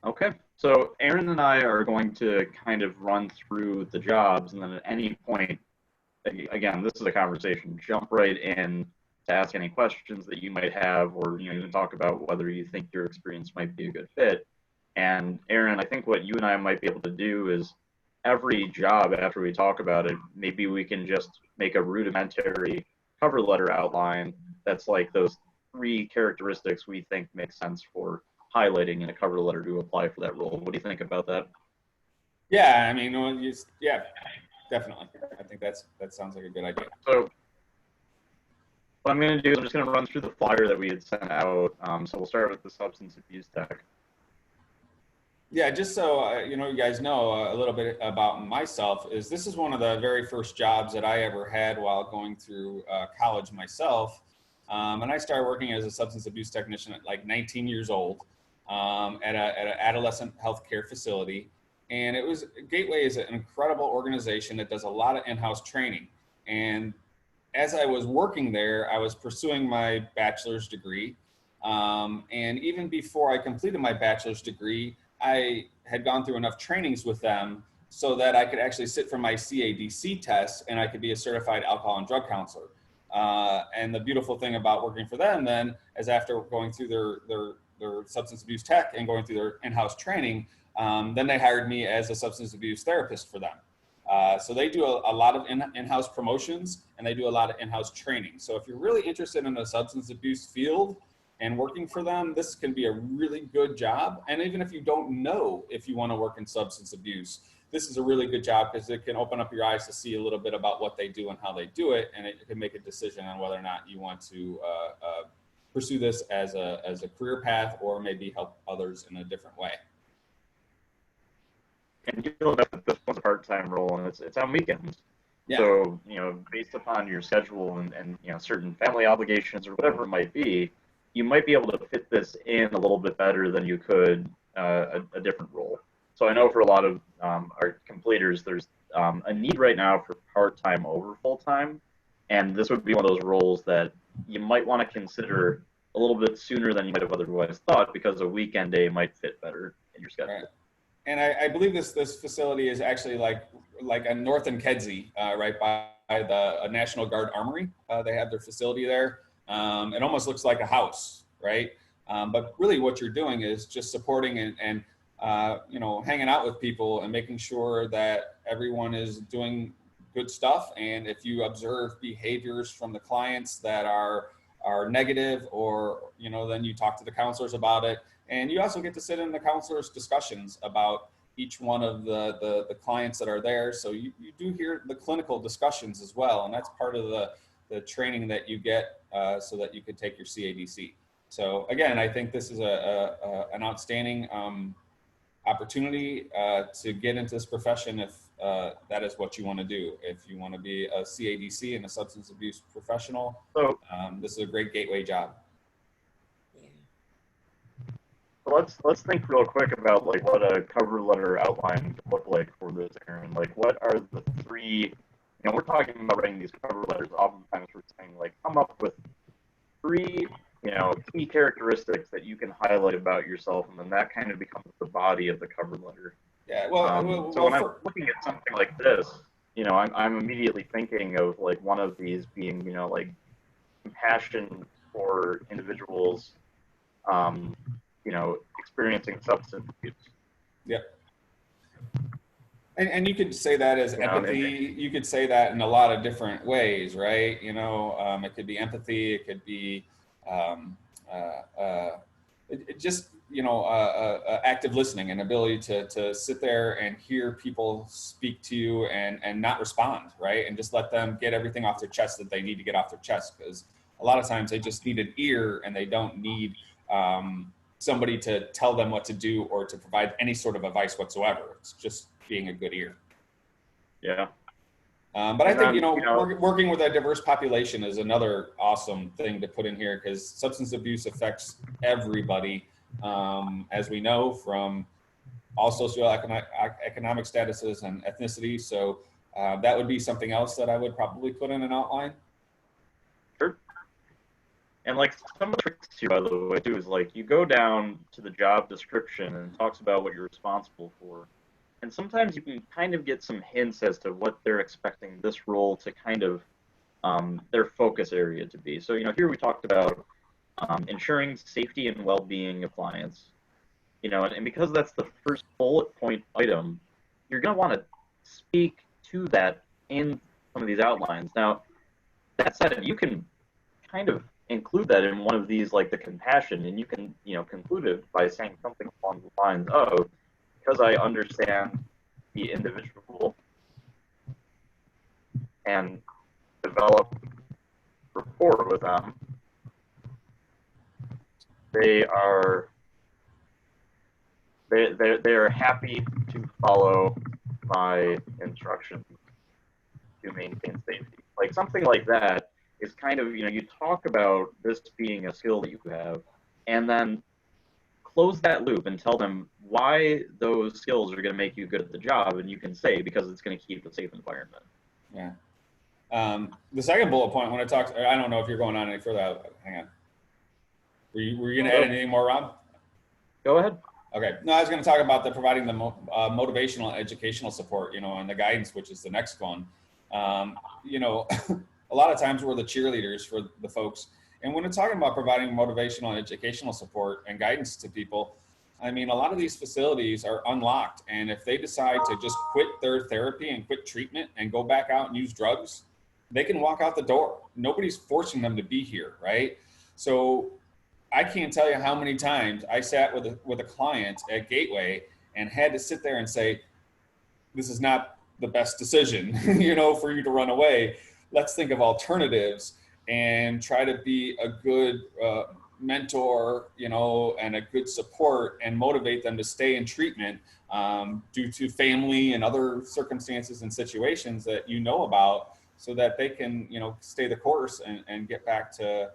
Okay, so Aaron and I are going to kind of run through the jobs, and then at any point, again, this is a conversation. Jump right in to ask any questions that you might have, or even talk about whether you think your experience might be a good fit. And Aaron, I think what you and I might be able to do is every job after we talk about it, maybe we can just make a rudimentary cover letter outline that's like those three characteristics we think make sense for highlighting in a cover letter to apply for that role. What do you think about that? Yeah, I mean, yeah, definitely. I think that sounds like a good idea. So what I'm going to do is I'm just going to run through the flyer that we had sent out. So we'll start with the substance abuse tech. Yeah, just so you guys know a little bit about myself, is this is one of the very first jobs that I ever had while going through college myself. And I started working as a substance abuse technician at like 19 years old at an adolescent healthcare facility. And Gateway is an incredible organization that does a lot of in-house training. And as I was working there, I was pursuing my bachelor's degree. And even before I completed my bachelor's degree, I had gone through enough trainings with them so that I could actually sit for my CADC test and I could be a certified alcohol and drug counselor. And the beautiful thing about working for them then is after going through their substance abuse tech and going through their in-house training, then they hired me as a substance abuse therapist for them. So they do a lot of in-house promotions and they do a lot of in-house training. So if you're really interested in the substance abuse field and working for them, this can be a really good job. And even if you don't know if you want to work in substance abuse, this is a really good job because it can open up your eyes to see a little bit about what they do and how they do it. And it can make a decision on whether or not you want to pursue this as a career path or maybe help others in a different way. And you know that this one's a part-time role and it's on weekends. Yeah. So, based upon your schedule and certain family obligations or whatever it might be, you might be able to fit this in a little bit better than you could a different role. So I know for a lot of our completers, there's a need right now for part-time over full-time, and this would be one of those roles that you might want to consider a little bit sooner than you might have otherwise thought because a weekend day might fit better in your schedule. Right. And I believe this facility is actually like a North and Kedzie, right by the National Guard Armory. They have their facility there. It almost looks like a house, right? But really what you're doing is just supporting and hanging out with people and making sure that everyone is doing good stuff. And if you observe behaviors from the clients that are negative or, then you talk to the counselors about it. And you also get to sit in the counselors' discussions about each one of the clients that are there. So you do hear the clinical discussions as well. And that's part of the training that you get so that you could take your CADC. So again, I think this is an outstanding opportunity to get into this profession if that is what you want to do. If you want to be a CADC and a substance abuse professional, this is a great gateway job. Let's think real quick about like what a cover letter outline could look like for this, Aaron. Like, what are the three? We're talking about writing these cover letters. Oftentimes, we're saying like, come up with three, key characteristics that you can highlight about yourself, and then that kind of becomes the body of the cover letter. Yeah. So when I'm looking at something like this, I'm immediately thinking of like one of these being, like compassion for individuals. Experiencing substance abuse. Yeah. And you could say that as empathy. You could say that in a lot of different ways, right? It could be empathy. It could be active listening and ability to sit there and hear people speak to you and not respond, right? And just let them get everything off their chest that they need to get off their chest, because a lot of times they just need an ear and they don't need somebody to tell them what to do or to provide any sort of advice whatsoever. It's just being a good ear. Yeah. But I think, working with a diverse population is another awesome thing to put in here, because substance abuse affects everybody, as we know, from all socioeconomic statuses and ethnicity. So that would be something else that I would probably put in an outline. Sure. And like some of the tricks here, by the way, too, is like you go down to the job description and it talks about what you're responsible for. And sometimes you can kind of get some hints as to what they're expecting this role to kind of their focus area to be. So, here we talked about ensuring safety and well-being of clients. And because that's the first bullet point item, you're going to want to speak to that in some of these outlines. Now, that said, you can kind of include that in one of these, like the compassion, and you can, conclude it by saying something along the lines of, because I understand the individual and develop rapport with them, they are they are happy to follow my instructions to maintain safety. Like something like that is kind of, you talk about this being a skill that you have, and then close that loop and tell them why those skills are going to make you good at the job, and you can say because it's going to keep a safe environment. Yeah. The second bullet point, when I talked, I don't know if you're going on any further. Hang on. Were you going to add anything more, Rob? Go ahead. Okay. No, I was going to talk about providing the motivational and educational support, and the guidance, which is the next one. A lot of times we're the cheerleaders for the folks. And when we're talking about providing motivational and educational support and guidance to people, I mean, a lot of these facilities are unlocked. And if they decide to just quit their therapy and quit treatment and go back out and use drugs, they can walk out the door. Nobody's forcing them to be here, right? So I can't tell you how many times I sat with a client at Gateway and had to sit there and say, this is not the best decision, for you to run away. Let's think of alternatives and try to be a good mentor, and a good support and motivate them to stay in treatment due to family and other circumstances and situations that about, so that they can, stay the course and get back to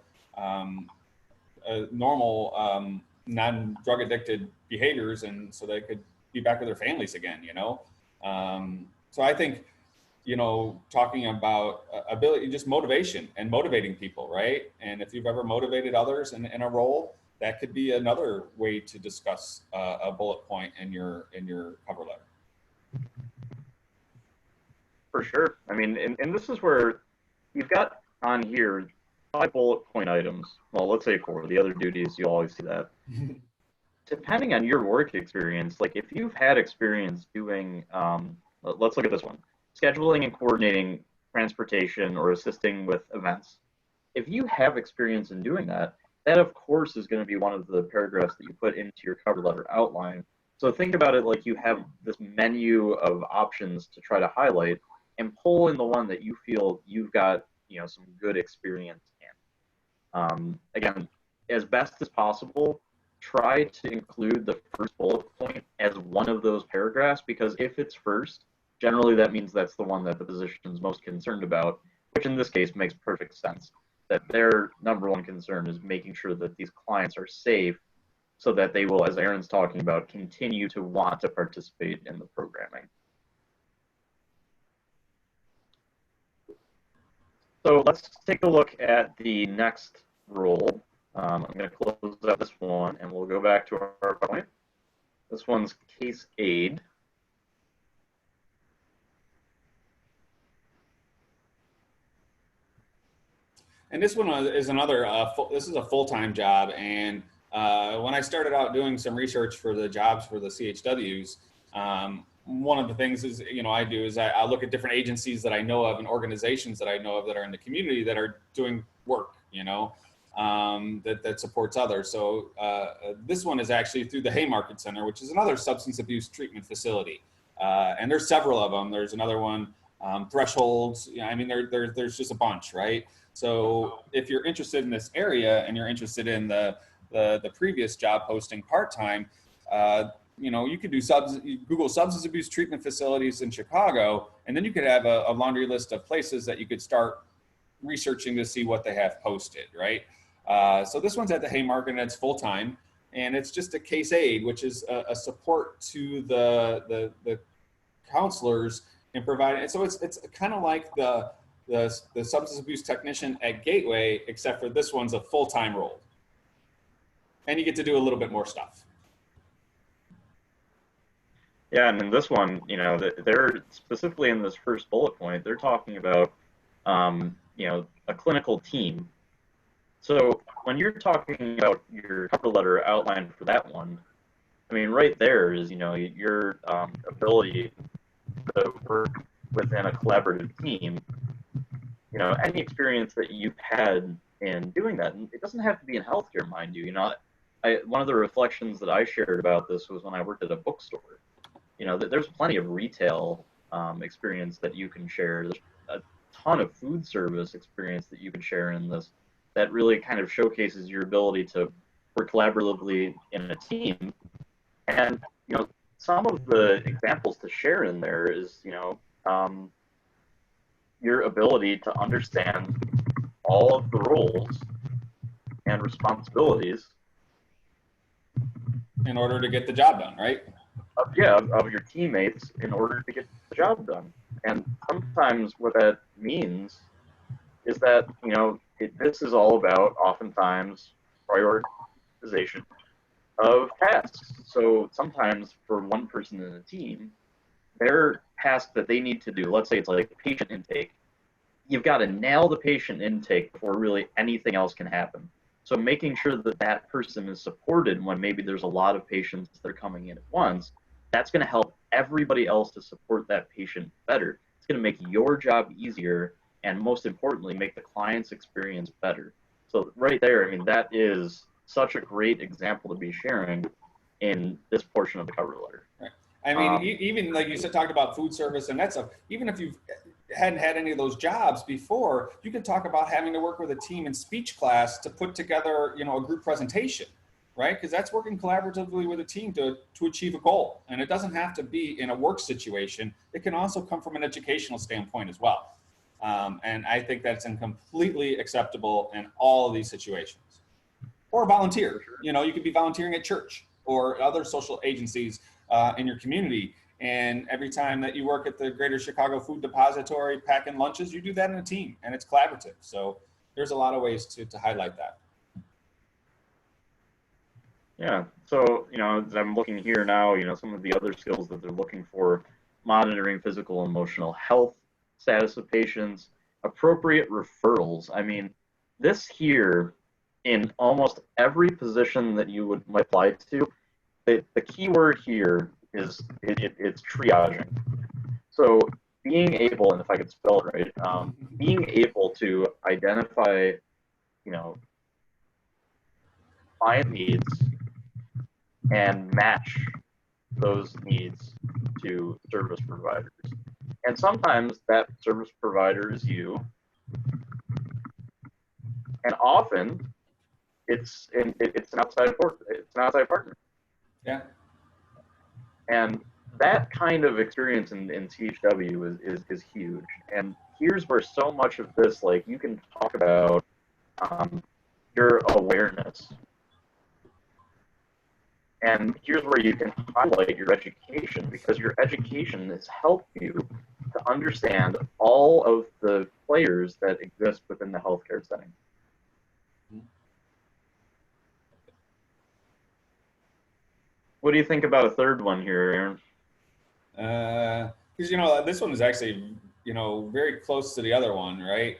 normal, non-drug addicted behaviors, and so they could be back with their families again, So I think, talking about ability, just motivation and motivating people, right? And if you've ever motivated others in a role, that could be another way to discuss a bullet point in your cover letter. For sure. I mean, and this is where you've got on here 5 bullet point items. Well, let's say 4. The other duties, you always see that. Depending on your work experience, like if you've had experience doing, let's look at this one, scheduling and coordinating transportation or assisting with events. If you have experience in doing that, that of course is going to be one of the paragraphs that you put into your cover letter outline. So think about it like you have this menu of options to try to highlight and pull in the one that you feel you've got, some good experience in. Again, as best as possible, try to include the first bullet point as one of those paragraphs, because if it's first, generally that means that's the one that the position is most concerned about, which in this case makes perfect sense. That their number one concern is making sure that these clients are safe so that they will, as Aaron's talking about, continue to want to participate in the programming. So let's take a look at the next rule. I'm going to close out this one and we'll go back to our point. This one's case aid. And this one is another, this is a full-time job. And when I started out doing some research for the jobs for the CHWs, one of the things is, I do is I look at different agencies that I know of and organizations that I know of that are in the community that are doing work, that supports others. So this one is actually through the Haymarket Center, which is another substance abuse treatment facility. And there's several of them. There's another one, Thresholds. I mean, there's just a bunch, right? So if you're interested in this area and you're interested in the previous job posting part-time, you could do Google substance abuse treatment facilities in Chicago, and then you could have a laundry list of places that you could start researching to see what they have posted, right? So this one's at the Haymarket and it's full-time, and it's just a case aid, which is a support to the counselors in providing. And so it's kind of like the the substance abuse technician at Gateway, except for this one's a full-time role. And you get to do a little bit more stuff. Yeah, and in this one, you know, they're specifically in this first bullet point, they're talking about, you know, a clinical team. So when you're talking about your cover letter outline for that one, I mean, right there is, you know, your ability to work within a collaborative team. You know, any experience that you've had in doing that, and it doesn't have to be in healthcare, mind you. You know, one of the reflections that I shared about this was when I worked at a bookstore. You know, there's plenty of retail experience that you can share. There's a ton of food service experience that you can share in this that really kind of showcases your ability to work collaboratively in a team. And, you know, some of the examples to share in there is, you know, your ability to understand all of the roles and responsibilities in order to get the job done, right? Of your teammates in order to get the job done. And sometimes what that means is that, you know, this is all about oftentimes prioritization of tasks. So sometimes for one person in a team, their task that they need to do, let's say it's like patient intake, you've got to nail the patient intake before really anything else can happen. So making sure that that person is supported when maybe there's a lot of patients that are coming in at once, that's going to help everybody else to support that patient better. It's going to make your job easier and most importantly, make the client's experience better. So right there, I mean, that is such a great example to be sharing in this portion of the cover letter. Right. I mean, even like you said, talked about food service and that stuff, even if you hadn't had any of those jobs before, you could talk about having to work with a team in speech class to put together, you know, a group presentation, right? Because that's working collaboratively with a team to achieve a goal. And it doesn't have to be in a work situation. It can also come from an educational standpoint as well. And I think that's completely acceptable in all of these situations. Or volunteer, you know, you could be volunteering at church or other social agencies in your community. And every time that you work at the Greater Chicago Food Depository packing lunches, you do that in a team and it's collaborative. So there's a lot of ways to highlight that. Yeah, so, you know, as I'm looking here now, you know, some of the other skills that they're looking for, monitoring physical and emotional health status of patients, appropriate referrals. I mean, this here, in almost every position that you might apply to, the key word here is it's triaging. So being able, and if I could spell it right, being able to identify, you know, client needs and match those needs to service providers. And sometimes that service provider is you, and often it's an outside partner. Yeah. And that kind of experience in CHW is huge. And here's where so much of this, like, you can talk about your awareness. And here's where you can highlight your education, because your education has helped you to understand all of the players that exist within the healthcare setting. What do you think about a third one here, Aaron? Because, you know, this one is actually, you know, very close to the other one, right?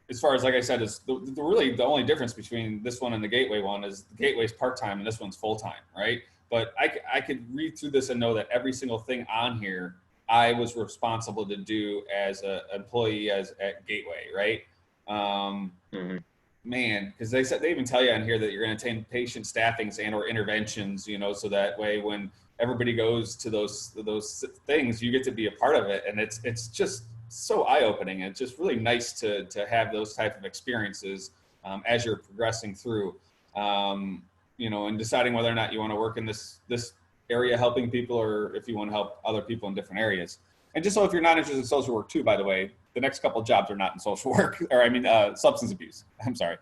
As far as, like I said, is really the only difference between this one and the Gateway one is the Gateway's part-time and this one's full-time, right? But I could read through this and know that every single thing on here I was responsible to do as an employee at Gateway, right? Man, because they even tell you on here that you're going to attain patient staffings and or interventions, you know, so that way when everybody goes to those things, you get to be a part of it, and it's just so eye-opening. It's just really nice to have those type of experiences as you're progressing through, you know, and deciding whether or not you want to work in this area helping people, or if you want to help other people in different areas. And just so if you're not interested in social work too, by the way, the next couple of jobs are not in social work, or I mean, substance abuse. I'm sorry.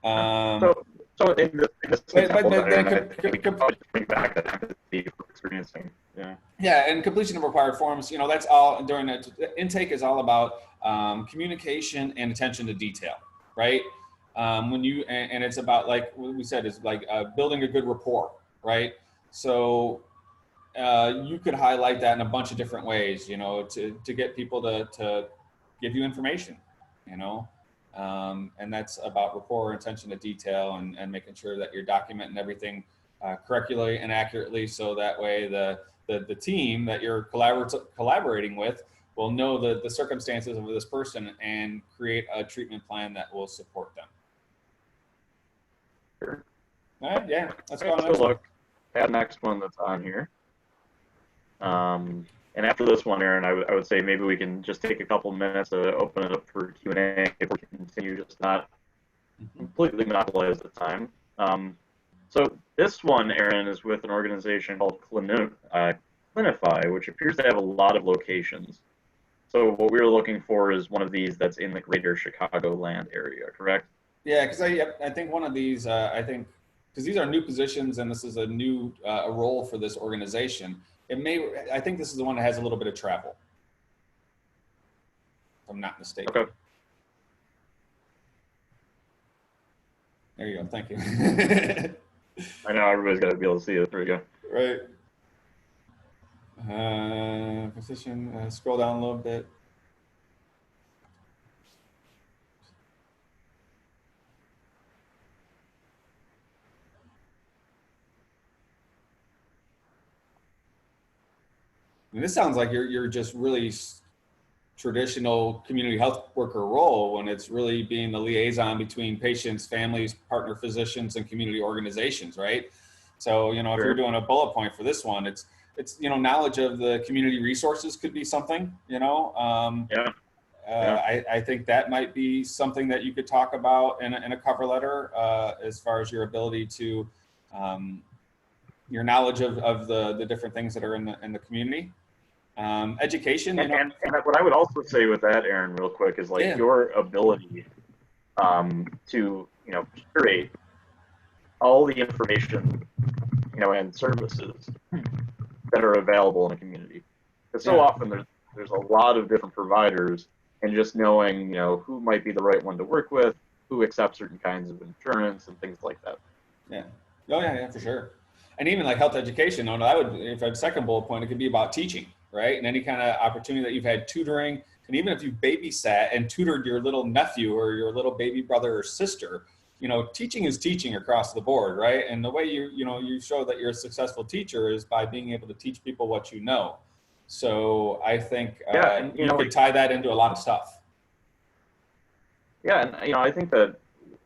So in this example, we can probably bring back that empathy for experiencing. Yeah. Yeah, and completion of required forms. You know, that's all during the intake is all about communication and attention to detail, right? And it's about, like we said, it's like building a good rapport, right? So you could highlight that in a bunch of different ways, to get people to give you information, and that's about rapport, attention to detail, and making sure that you're documenting everything correctly and accurately, so that way the team that you're collaborating with will know the circumstances of this person and create a treatment plan that will support them. Sure. All right, yeah, let's go on So next one. look at the next one that's on here. And after this one, Aaron, I would say maybe we can just take a couple minutes to open it up for Q&A if we continue, just not completely monopolize the time. So this one, Aaron, is with an organization called Clinify, which appears to have a lot of locations. So what we were looking for is one of these that's in the greater Chicagoland area, correct? Yeah, because I think one of these, because these are new positions and this is a new a role for this organization, I think this is the one that has a little bit of travel, if I'm not mistaken. Okay. There you go. Thank you. I know everybody's got to be able to see it. There we go. Right. Position, scroll down a little bit. And this sounds like you're just really traditional community health worker role, when it's really being the liaison between patients, families, partner physicians, and community organizations, right? So, if you're doing a bullet point for this one, it's knowledge of the community resources could be something, I think that might be something that you could talk about in a cover letter, as far as your ability to, your knowledge of the different things that are in the community. Education, and what I would also say with that, Aaron, real quick, is like your ability to curate all the information and services that are available in a community. Because so often there's a lot of different providers, and just knowing who might be the right one to work with, who accepts certain kinds of insurance and things like that. Yeah. Oh yeah, for sure. And even like health education, I would, if I had a second bullet point, it could be about teaching, right? And any kind of opportunity that you've had tutoring, and even if you babysat and tutored your little nephew or your little baby brother or sister, teaching is teaching across the board, right? And the way you show that you're a successful teacher is by being able to teach people what you know. So I think you could tie that into a lot of stuff. Yeah, and I think that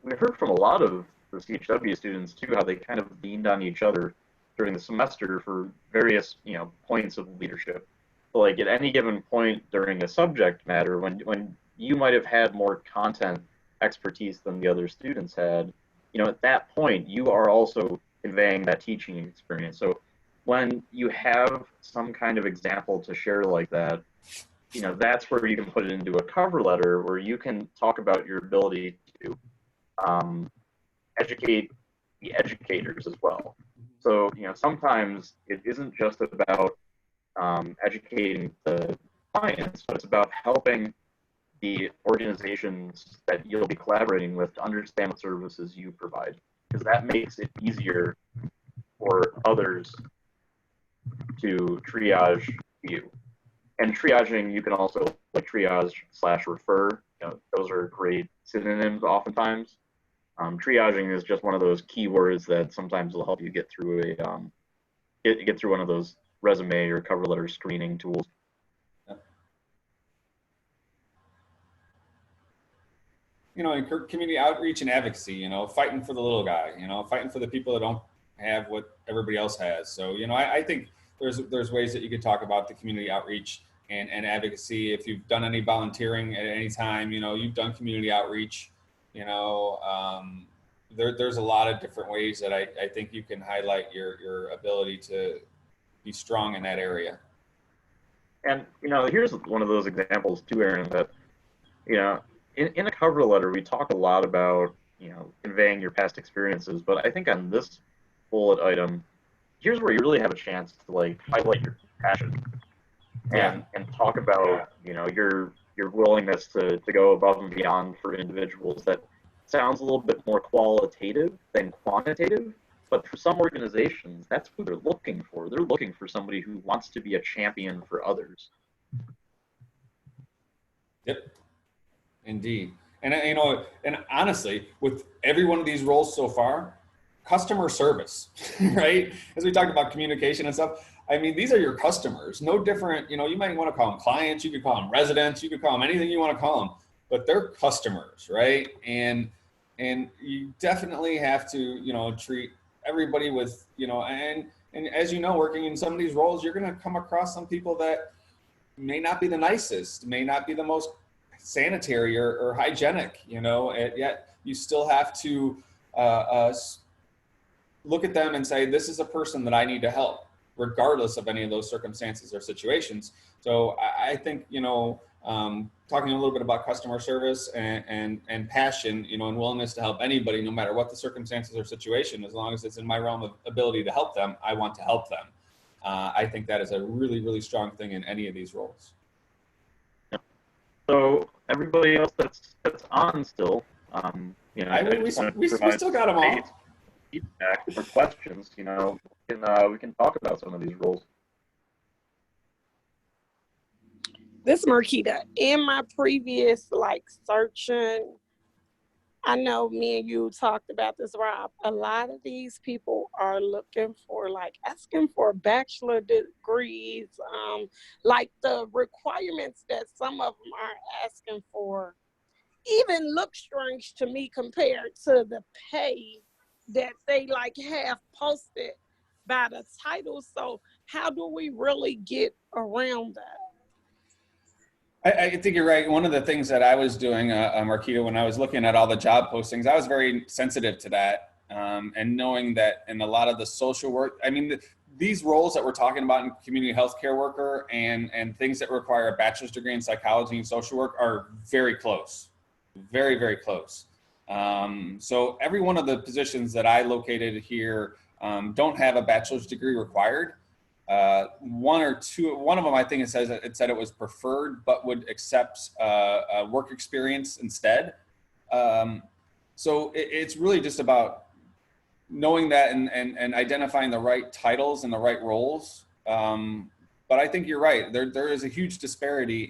we've heard from a lot of the CHW students too, how they kind of leaned on each other during the semester for various points of leadership. So like at any given point during a subject matter, when you might have had more content expertise than the other students had, at that point you are also conveying that teaching experience. So when you have some kind of example to share like that, that's where you can put it into a cover letter where you can talk about your ability to educate the educators as well. So, sometimes it isn't just about educating the clients, but it's about helping the organizations that you'll be collaborating with to understand what services you provide, because that makes it easier for others to triage you. And triaging, you can also like triage/refer. Those are great synonyms oftentimes. Triaging is just one of those keywords that sometimes will help you get through get through one of those resume or cover letter screening tools. In community outreach and advocacy, fighting for the little guy, fighting for the people that don't have what everybody else has. So, I think there's ways that you could talk about the community outreach and advocacy. If you've done any volunteering at any time, you've done community outreach, there's a lot of different ways that I think you can highlight your ability to be strong in that area. And, here's one of those examples too, Aaron, that, in a cover letter, we talk a lot about, conveying your past experiences, but I think on this bullet item, here's where you really have a chance to like highlight your passion and talk about, your your willingness to go above and beyond for individuals that sounds a little bit more qualitative than quantitative. But for some organizations, that's who they're looking for. They're looking for somebody who wants to be a champion for others. Yep, indeed. And and honestly, with every one of these roles so far, customer service, right? As we talked about communication and stuff, I mean, these are your customers. No different, you might want to call them clients, you could call them residents, you could call them anything you want to call them, but they're customers, right? And you definitely have to, treat everybody with, and as working in some of these roles, you're going to come across some people that may not be the nicest, may not be the most sanitary or hygienic, and yet you still have to look at them and say, this is a person that I need to help, regardless of any of those circumstances or situations. So I think, talking a little bit about customer service and passion, and willingness to help anybody, no matter what the circumstances or situation, as long as it's in my realm of ability to help them, I want to help them. I think that is a really, really strong thing in any of these roles. So everybody else that's on still, we still got them all. Feedback or questions, we can talk about some of these roles. This is Marquita. In my previous searching, I know me and you talked about this, Rob. A lot of these people are looking for asking for bachelor degrees. The requirements that some of them are asking for even look strange to me compared to the pay that they have posted by the title. So how do we really get around that? I think you're right. One of the things that I was doing, Marquita, when I was looking at all the job postings, I was very sensitive to that. And knowing that in a lot of the social work, I mean, these roles that we're talking about in community healthcare worker and things that require a bachelor's degree in psychology and social work are very close, very, very close. So every one of the positions that I located here don't have a bachelor's degree required. One of them, I think it said it was preferred, but would accept work experience instead. So it's really just about knowing that and identifying the right titles and the right roles. But I think you're right. There is a huge disparity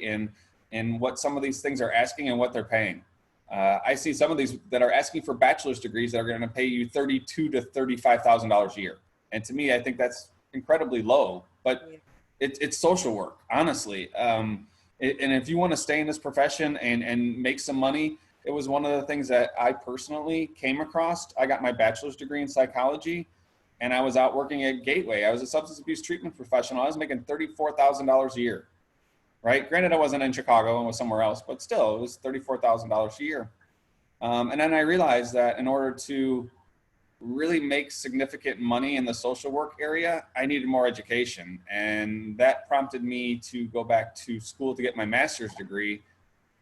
in what some of these things are asking and what they're paying. I see some of these that are asking for bachelor's degrees that are going to pay you $32,000 to $35,000 a year. And to me, I think that's incredibly low, but it's social work, honestly. And if you want to stay in this profession and make some money, it was one of the things that I personally came across. I got my bachelor's degree in psychology, and I was out working at Gateway. I was a substance abuse treatment professional. I was making $34,000 a year, right? Granted, I wasn't in Chicago and was somewhere else, but still, it was $34,000 a year. And then I realized that in order to really make significant money in the social work area, I needed more education. And that prompted me to go back to school to get my master's degree.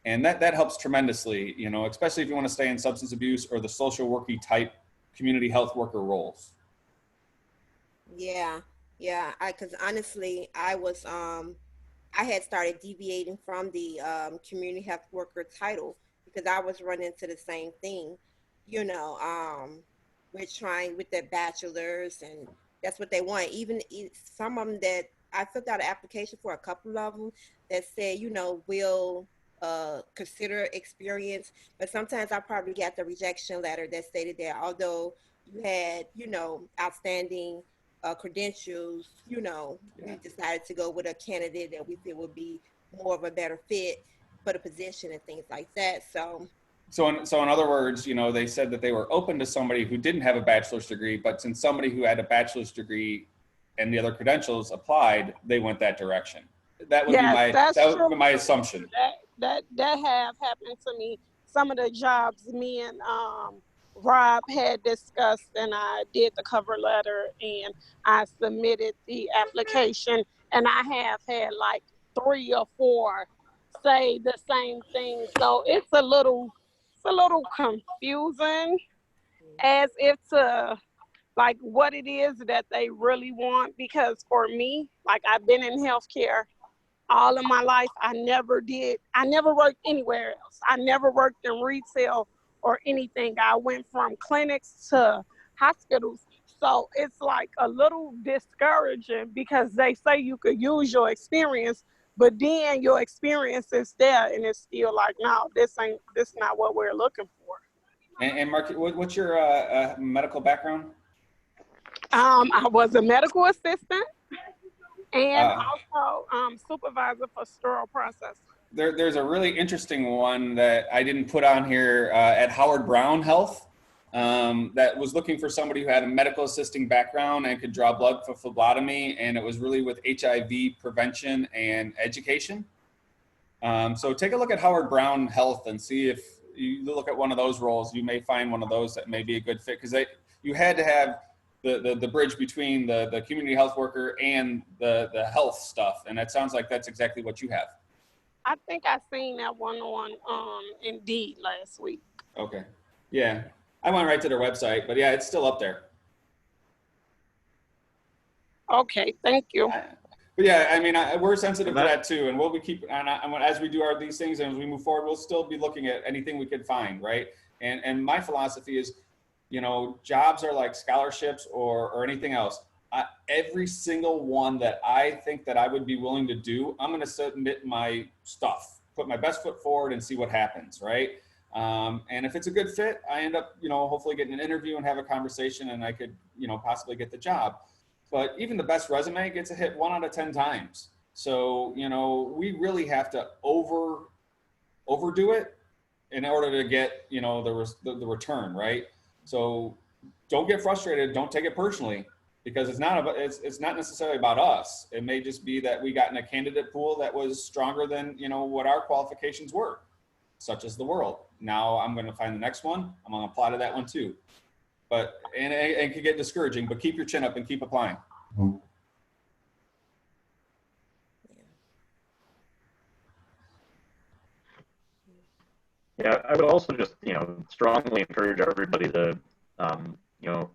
And that helps tremendously, especially if you want to stay in substance abuse or the social worky type community health worker roles. Yeah. Because honestly, I had started deviating from the community health worker title because I was running into the same thing, we're trying with their bachelors, and that's what they want. Even some of them that I filled out an application for, a couple of them that said, will consider experience, but sometimes I probably got the rejection letter that stated that although you had, outstanding credentials, we decided to go with a candidate that we feel would be more of a better fit for the position and things like that. So in other words, they said that they were open to somebody who didn't have a bachelor's degree, but since somebody who had a bachelor's degree and the other credentials applied, they went that direction. That would be my assumption. That have happened to me. Some of the jobs me and Rob had discussed, and I did the cover letter and I submitted the application, and I have had 3 or 4 say the same thing. So it's a little confusing as if to what it is that they really want, because for me, I've been in healthcare all of my life. I never worked anywhere else. I never worked in retail or anything. I went from clinics to hospitals. So it's like a little discouraging because they say you could use your experience, but then your experience is there and it's still like, no, this not what we're looking for. And Mark, what's your medical background? I was a medical assistant and Uh, also supervisor for sterile processing. There's a really interesting one that I didn't put on here at Howard Brown Health that was looking for somebody who had a medical assisting background and could draw blood for phlebotomy, and it was really with HIV prevention and education. So take a look at Howard Brown Health and see if you look at one of those roles, you may find one of those that may be a good fit, because you had to have the bridge between the community health worker and the health stuff, and that sounds like that's exactly what you have. I think I seen that one on Indeed last week. Okay. Yeah. I went right to their website, but yeah, it's still up there. Okay, thank you. But yeah, I mean, we're sensitive to that too, and we'll be keeping on as we do these things and as we move forward, we'll still be looking at anything we could find, right? And my philosophy is, you know, jobs are like scholarships or anything else. Every single one that I think that I would be willing to do, I'm going to submit my stuff, put my best foot forward and see what happens, right? And if it's a good fit, I end up, you know, hopefully getting an interview and have a conversation and I could, you know, possibly get the job. But even the best resume gets a hit 1 out of 10 times. So, you know, we really have to overdo it in order to get, you know, the return, right? So don't get frustrated. Don't take it personally, because it's not necessarily about us. It may just be that we got in a candidate pool that was stronger than, you know, what our qualifications were, such as the world. Now I'm going to find the next one. I'm going to apply to that one too. But, and it can get discouraging, but keep your chin up and keep applying. Yeah, I would also just, you know, strongly encourage everybody to, you know,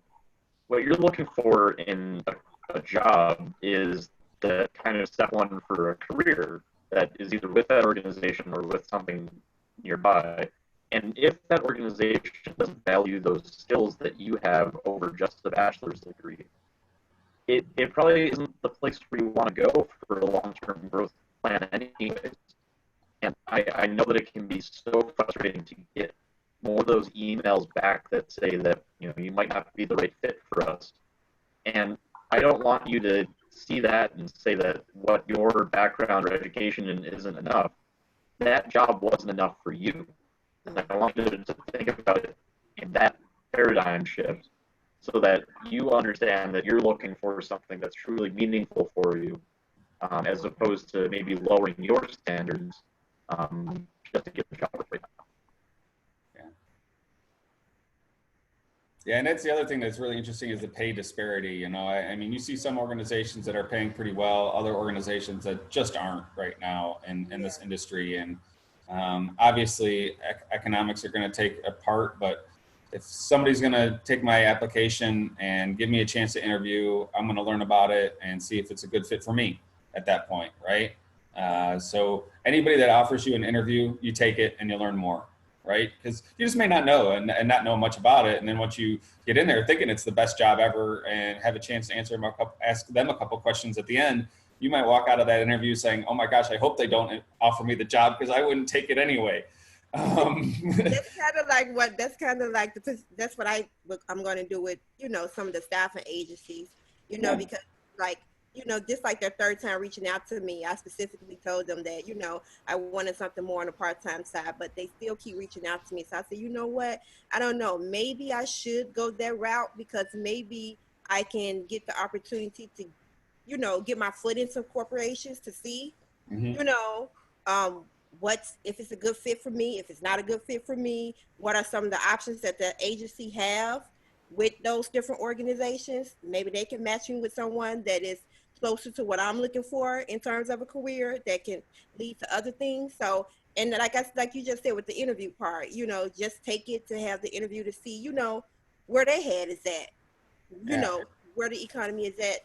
what you're looking for in a job is the kind of step one for a career that is either with that organization or with something nearby. And if that organization doesn't value those skills that you have over just a bachelor's degree, it probably isn't the place where you want to go for a long-term growth plan anyways. And I know that it can be so frustrating to get more of those emails back that say that, you know, you might not be the right fit for us. And I don't want you to see that and say that what your background or education isn't enough. That job wasn't enough for you. And I want you to think about it in that paradigm shift so that you understand that you're looking for something that's truly meaningful for you, as opposed to maybe lowering your standards just to get the job right now. Yeah, and that's the other thing that's really interesting is the pay disparity. You know, I mean, you see some organizations that are paying pretty well, other organizations that just aren't right now in this industry. And obviously, economics are going to take a part, but if somebody's going to take my application and give me a chance to interview, I'm going to learn about it and see if it's a good fit for me at that point, right? So anybody that offers you an interview, you take it and you learn more, right? Because you just may not know and not know much about it. And then once you get in there thinking it's the best job ever and have a chance to ask them a couple questions at the end, you might walk out of that interview saying, oh my gosh, I hope they don't offer me the job because I wouldn't take it anyway. That's kind of like what I'm going to do with, you know, some of the staffing agencies, you know, because like, you know, just like their third time reaching out to me, I specifically told them that, you know, I wanted something more on the part-time side, but they still keep reaching out to me. So I said, you know what? I don't know. Maybe I should go that route because maybe I can get the opportunity to, you know, get my foot in some corporations to see, you know, if it's a good fit for me, if it's not a good fit for me, what are some of the options that the agency have with those different organizations. Maybe they can match me with someone that is closer to what I'm looking for in terms of a career that can lead to other things. So, and like you just said with the interview part, you know, just take it to have the interview to see, you know, where their head is at, you know, where the economy is at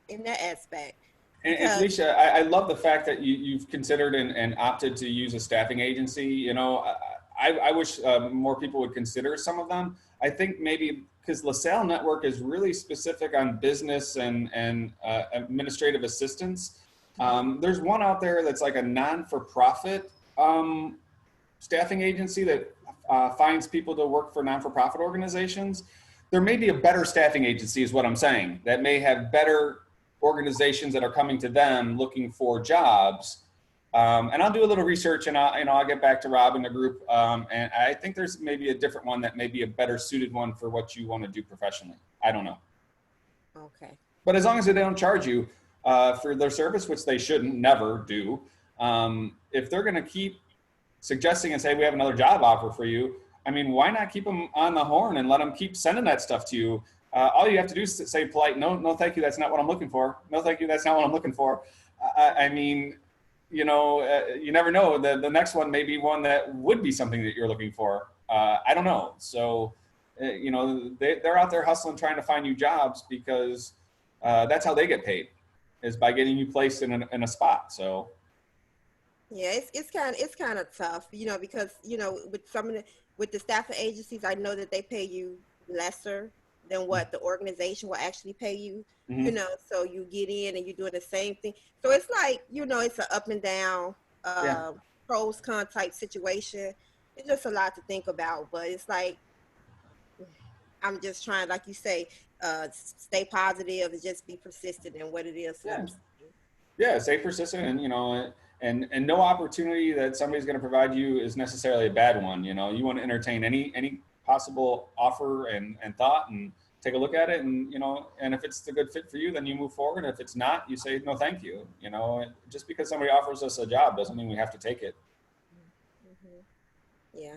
in that aspect. And Felicia, I love the fact that you've considered and opted to use a staffing agency. You know, I wish more people would consider some of them. I think maybe because LaSalle Network is really specific on business and administrative assistance. There's one out there that's like a non-for-profit staffing agency that finds people to work for non-for-profit organizations. There may be a better staffing agency is what I'm saying, that may have better organizations that are coming to them looking for jobs. And I'll do a little research and I'll get back to Rob in the group. And I think there's maybe a different one that may be a better suited one for what you want to do professionally. I don't know. Okay. But as long as they don't charge you for their service, which they shouldn't, never do. If they're going to keep suggesting and say, we have another job offer for you, I mean, why not keep them on the horn and let them keep sending that stuff to you? All you have to do is say polite, no, thank you. That's not what I'm looking for. No, thank you. That's not what I'm looking for. I mean, you know, you never know. The next one may be one that would be something that you're looking for. I don't know. So, you know, they're out there hustling, trying to find you jobs because that's how they get paid, is by getting you placed in a spot. So. Yeah, it's kind of tough, you know, because, you know, with the staffing agencies, I know that they pay you lesser than what the organization will actually pay you, you know, so you get in and you're doing the same thing. So it's like, you know, it's an up and down, pros, con type situation. It's just a lot to think about, but it's like, I'm just trying, like you say, stay positive and just be persistent in what it is. Yeah, stay persistent, and you know, and no opportunity that somebody's going to provide you is necessarily a bad one. You know, you want to entertain any possible offer and thought, and take a look at it, and you know, and if it's the good fit for you, then you move forward. If it's not, you say no, thank you. You know, just because somebody offers us a job doesn't mean we have to take it. Yeah.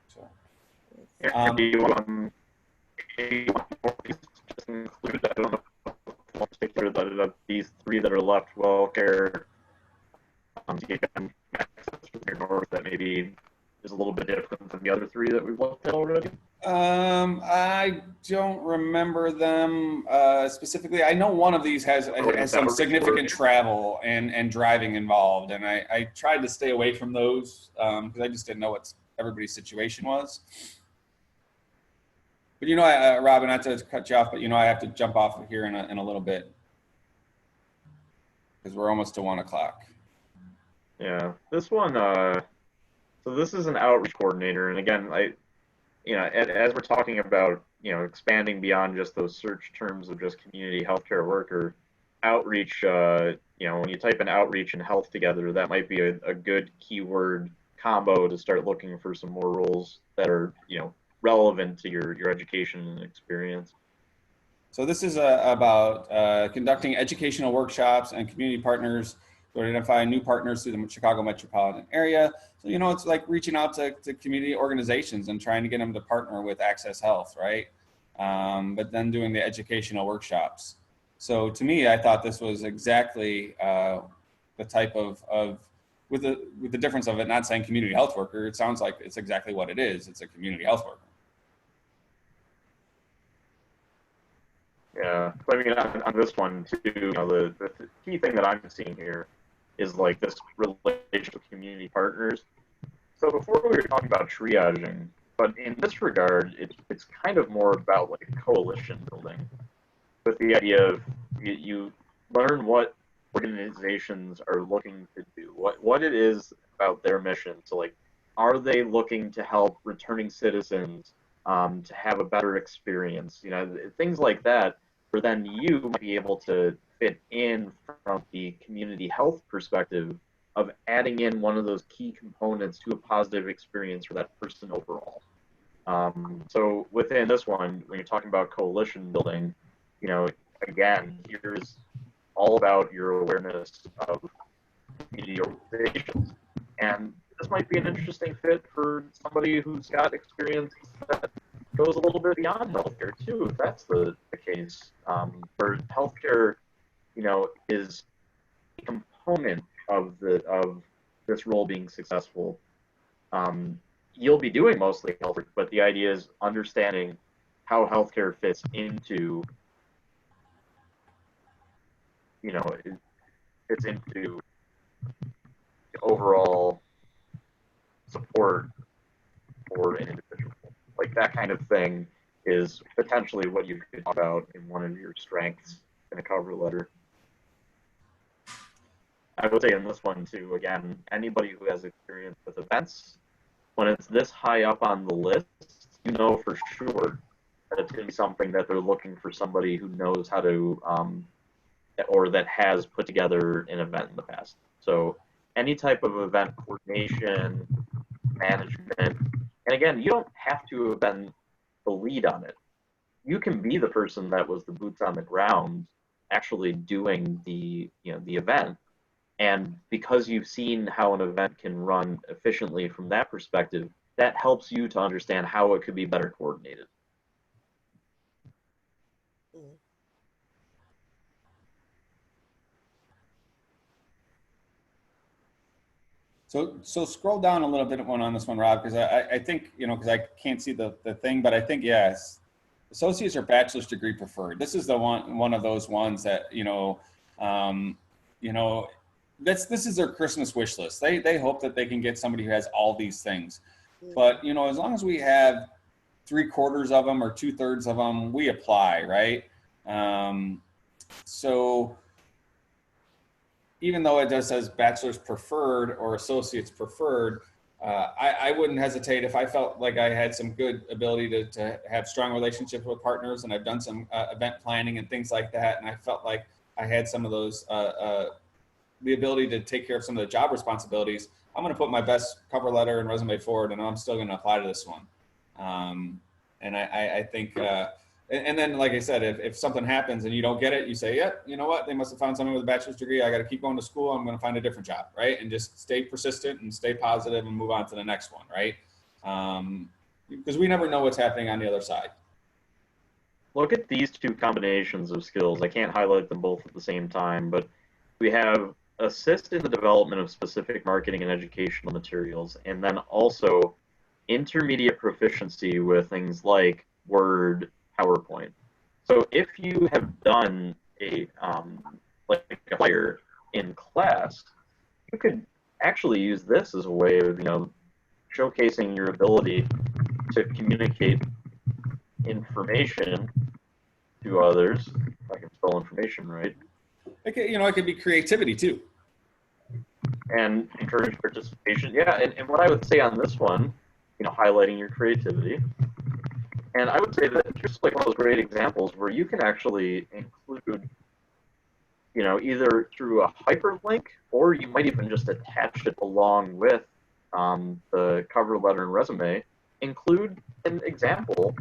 So. Just include, I don't know, particular that these three that are left, welfare, that maybe is a little bit different than the other three that we've looked at already. I don't remember them specifically. I know one of these has some significant travel and driving involved, and I tried to stay away from those because I just didn't know what everybody's situation was. But you know, Robin, not to cut you off, but you know, I have to jump off here in a little bit because we're almost to 1 o'clock. Yeah, this one. So this is an outreach coordinator, and again, you know, as we're talking about, you know, expanding beyond just those search terms of just community healthcare worker, outreach. You know, when you type in outreach and health together, that might be a good keyword combo to start looking for some more roles that are, you know, relevant to your education and experience. So this is about conducting educational workshops and community partners to identify new partners through the Chicago metropolitan area. So, you know, it's like reaching out to community organizations and trying to get them to partner with Access Health, right? But then doing the educational workshops. So to me, I thought this was exactly the type of with the difference of it not saying community health worker, it sounds like it's exactly what it is. It's a community health worker. Yeah, but I mean, on this one too, you know, the key thing that I'm seeing here is like this relationship with community partners. So before we were talking about triaging, but in this regard, it's kind of more about like coalition building, with the idea of you learn what organizations are looking to do, what it is about their mission. So like, are they looking to help returning citizens to have a better experience? You know, things like that, where then you might be able to fit in from the community health perspective of adding in one of those key components to a positive experience for that person overall. So within this one, when you're talking about coalition building, you know, again, here's all about your awareness of community organizations. And this might be an interesting fit for somebody who's got experience that goes a little bit beyond healthcare too, if that's the case. Where healthcare, you know, is a component of this role being successful. You'll be doing mostly healthcare, but the idea is understanding how healthcare fits into, you know, fits into the overall support for an individual. Like that kind of thing is potentially what you could talk about in one of your strengths in a cover letter. I would say in this one too, again, anybody who has experience with events, when it's this high up on the list, you know for sure that it's going to be something that they're looking for somebody who knows how to, or that has put together an event in the past. So any type of event coordination, management, and again, you don't have to have been the lead on it. You can be the person that was the boots on the ground actually doing the event. And because you've seen how an event can run efficiently from that perspective, that helps you to understand how it could be better coordinated. So scroll down a little bit on this one, Rob, because I think, because I can't see the thing, but I think, yes, associates or bachelor's degree preferred. This is the one of those ones that, this is their Christmas wish list. They hope that they can get somebody who has all these things. But, as long as we have 3/4 of them or 2/3 of them, we apply, right? So even though it just says bachelor's preferred or associates preferred, I wouldn't hesitate if I felt like I had some good ability to have strong relationships with partners, and I've done some event planning and things like that, and I felt like I had some of those, the ability to take care of some of the job responsibilities. I'm going to put my best cover letter and resume forward, and I'm still going to apply to this one. And I think, and then, like I said, if something happens and you don't get it, you say, yeah, you know what? They must have found someone with a bachelor's degree. I got to keep going to school. I'm going to find a different job, right? And just stay persistent and stay positive and move on to the next one, right? Because we never know what's happening on the other side. Look at these two combinations of skills. I can't highlight them both at the same time, but we have assist in the development of specific marketing and educational materials, and then also intermediate proficiency with things like Word, PowerPoint. So if you have done a flyer in class, you could actually use this as a way of showcasing your ability to communicate information to others. If I can spell information right. It could be creativity too. And encourage participation. Yeah, and what I would say on this one, highlighting your creativity. And I would say that just like one of those great examples where you can actually include, either through a hyperlink, or you might even just attach it along with the cover letter and resume, include an example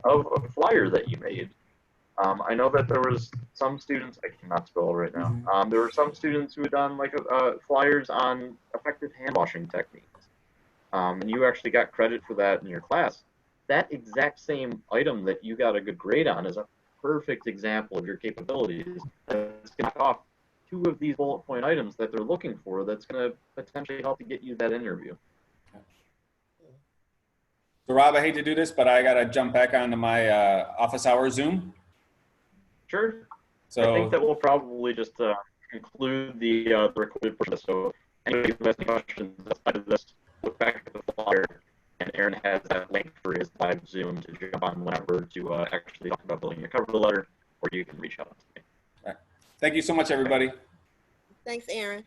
of a flyer that you made. I know that there was some students, I cannot spell right now, there were some students who had done flyers on effective hand washing techniques. And you actually got credit for that in your class. That exact same item that you got a good grade on is a perfect example of your capabilities. That's going to knock off 2 of these bullet point items that they're looking for that's going to potentially help to get you that interview. So Rob, I hate to do this, but I got to jump back onto my office hour Zoom. Sure. So I think that we'll probably just conclude the recorded portion. So anybody who has any questions outside of this, look back at the flyer, and Aaron has that link for his live Zoom to jump on whenever to actually talk about building a cover letter, or you can reach out to me. All right. Thank you so much, everybody. Thanks, Aaron.